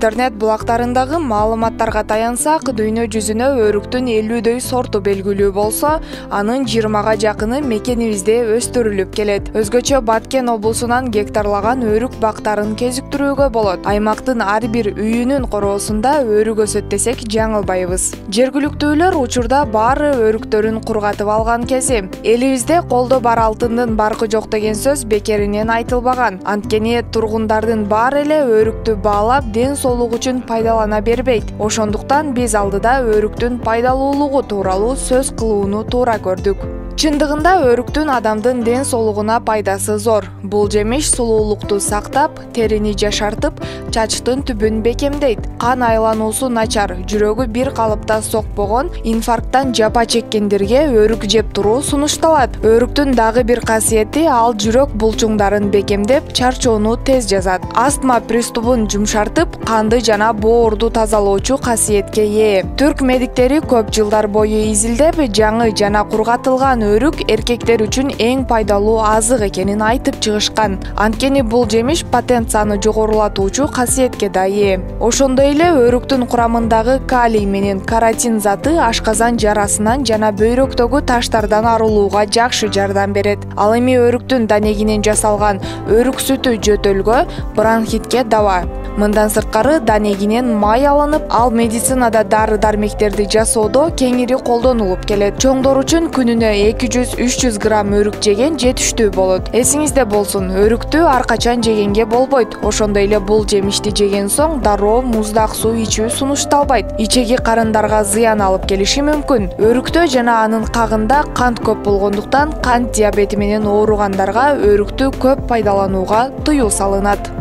Интернет булактарындагы маалыматтарга таянсак, дүйнө жүзүнө өрүктүн 50дөй сорту белгилүү болсо, анын 20га жакыны мекенибизде өстүрүлүп келет. Өзгөчө Баткен облусунан гектарлаган өрүк бактарын кезиктирүүгө болот. Аймактын ар бир үйүнүн короосунда өрүк өсөт десек жаңылбайбыз. Жергиликтүүлөр учурда баары өрүктөрүн кургатып алган кези. Элибизде колдо бар алтындын баркы жок деген сөз бекеринен айтылбаган. Анткени тургундардын баары эле өрүктү баалап ден соолук үчүн пайдалана бербейт. Ошондуктан биз алдыда өрүктүн пайдалуулугу тууралуу сөз кылууну туура көрдүк. Чындыгында өрүктүн адамдын ден соолугуна пайдасы зор. Бул жемиш сулуулукту сактап, терини жашартып, чачтын түбүн бекемдейт. Кан айлануусу начар, жүрөгү бир калыпта сокпогон, инфаркттан жапа чеккендерге өрүк жеп туруу сунушталат. Өрүктүн дагы бир касиети ал жүрөк булчуңдарын бекемдеп, чарчоону тез жазат. Астма приступун жумшартып, канды жана боорду тазалоочу касиетке ээ. Түрк медиктери көп жылдар бою изилдеп, жаңы жана кургатылган өрүк эркектер үчүн эң пайдалуу азык экенин айтып чыгышкан. Анткени бул жемиш потенцияны жогорулатуучу касиетке да ээ. Ошондой эле өрүктүн курамындагы калий менен каротин заты ашказан жарасынан жана бөйрөктөгү таштардан арылууга жакшы жардам берет. Ал эми өрүктүн данегинен жасалган өрүк сүтү жөтөлгө, бронхитке дава. Мындан сырткары данегинен май алынып, ал медицинада дары-дармектерди жасоодо кеңири колдонулуп келет. Чоңдор үчүн күнүнө 200-300 грамм өрүк жеген жетиштүү болот. Эсиңизде болсун, өрүктү ар качан жегенге болбойт. Ошондой эле бул жемишти жеген соң дароо муздак суу ичүү сунушталбайт. Ичеги карындарга зыян алып келиши мүмкүн. Өрүктө жана анын кагында кант көп болгондуктан кант диабети менен ооругандарга өрүктү көп пайдаланууга тыюу салынат.